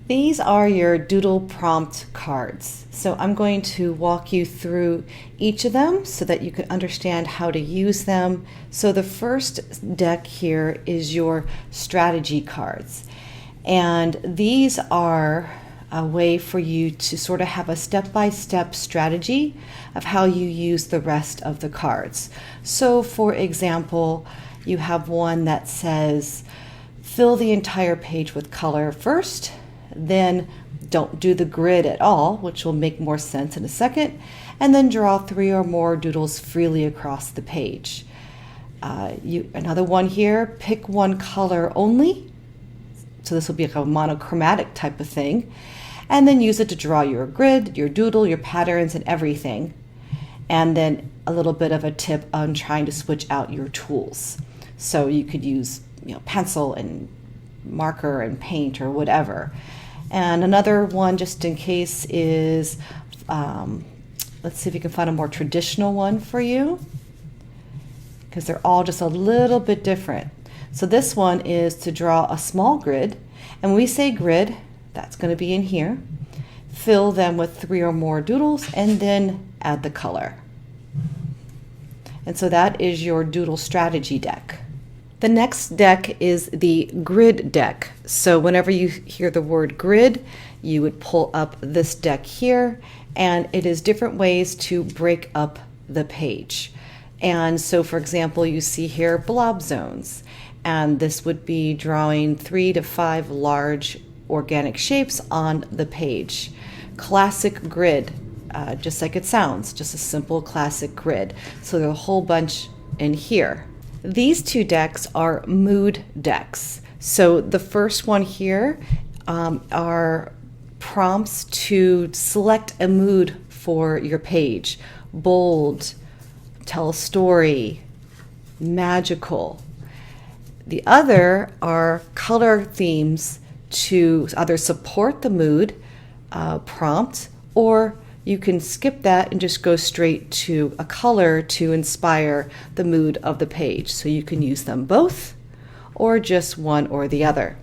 These are your Doodle prompt cards. So I'm going to walk you through each of them so that you can understand how to use them. So the first deck here is your strategy cards. And these are a way for you to sort of have a step-by-step strategy of how you use the rest of the cards. So for example, you have one that says, fill the entire page with color first, then don't do the grid at all, which will make more sense in a second, and then draw 3 or more doodles freely across the page. Another one here, pick one color only. So this will be like a monochromatic type of thing. And then use it to draw your grid, your doodle, your patterns, and everything. And then a little bit of a tip on trying to switch out your tools. So you could use pencil and marker and paint or whatever. And another one, just in case, is let's see if we can find a more traditional one for you, because they're all just a little bit different. So this one is to draw a small grid, and when we say grid, that's going to be in here. Fill them with 3 or more doodles and then add the color. And so that is your doodle strategy deck. The next deck is the grid deck. So whenever you hear the word grid, you would pull up this deck here, and it is different ways to break up the page. And so for example, you see here blob zones, and this would be drawing 3 to 5 large organic shapes on the page. Classic grid, just like it sounds, just a simple classic grid. So there's a whole bunch in here. These two decks are mood decks. So the first one here are prompts to select a mood for your page. Bold, tell a story, magical. The other are color themes to either support the mood prompt, or you can skip that and just go straight to a color to inspire the mood of the page. So you can use them both or just one or the other.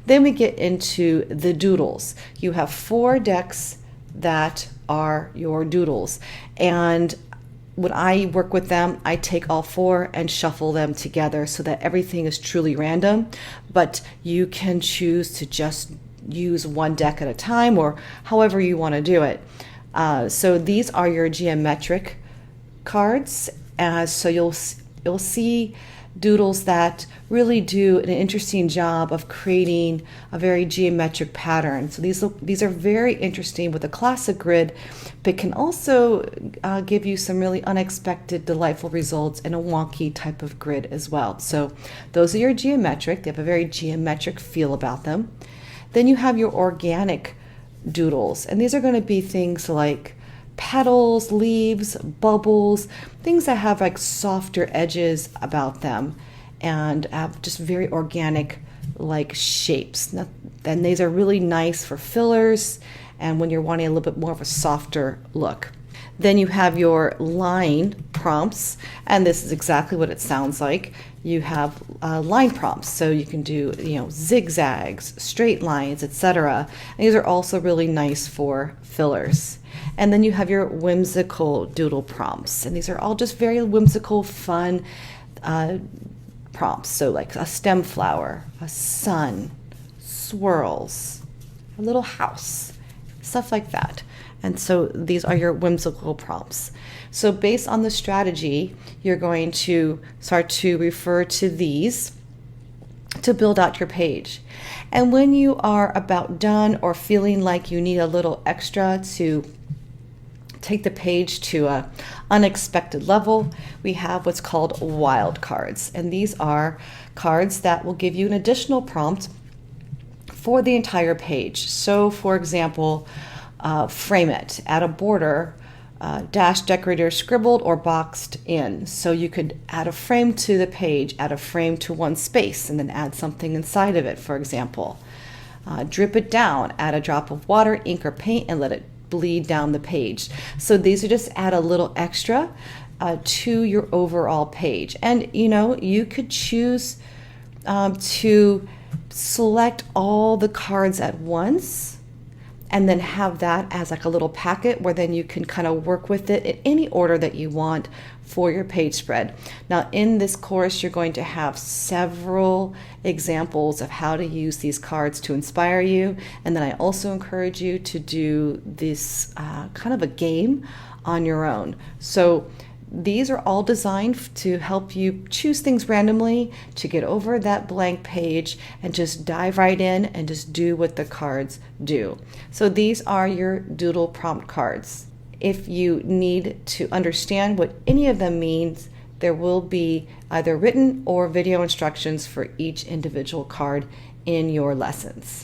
Then we get into the doodles. You have 4 decks that are your doodles. And when I work with them, I take all 4 and shuffle them together so that everything is truly random, but you can choose to just use one deck at a time or however you want to do it. So these are your geometric cards. So you'll see doodles that really do an interesting job of creating a very geometric pattern. So these are very interesting with a classic grid, but can also give you some really unexpected, delightful results in a wonky type of grid as well. So those are your geometric. They have a very geometric feel about them. Then you have your organic doodles, and these are going to be things like petals, leaves, bubbles, things that have like softer edges about them and have just very organic like shapes. And these are really nice for fillers and when you're wanting a little bit more of a softer look. Then you have your line prompts, and this is exactly what it sounds like. You have line prompts, so you can do zigzags, straight lines, etc. And these are also really nice for fillers. And then you have your whimsical doodle prompts, and these are all just very whimsical, fun prompts. So like a stem flower, a sun, swirls, a little house, stuff like that. And so these are your whimsical prompts. So based on the strategy, you're going to start to refer to these to build out your page. And when you are about done or feeling like you need a little extra to take the page to an unexpected level, we have what's called wild cards. And these are cards that will give you an additional prompt for the entire page. So for example, frame it, add a border, dash decorator scribbled or boxed in. So you could add a frame to the page, add a frame to one space, and then add something inside of it, for example. Drip it down, add a drop of water, ink, or paint, and let it bleed down the page. So these are just add a little extra to your overall page. And you could choose to select all the cards at once and then have that as like a little packet where then you can kind of work with it in any order that you want for your page spread. Now in this course you're going to have several examples of how to use these cards to inspire you, and then I also encourage you to do this kind of a game on your own. So these are all designed to help you choose things randomly, to get over that blank page and just dive right in and just do what the cards do. So these are your Doodle prompt cards. If you need to understand what any of them means, there will be either written or video instructions for each individual card in your lessons.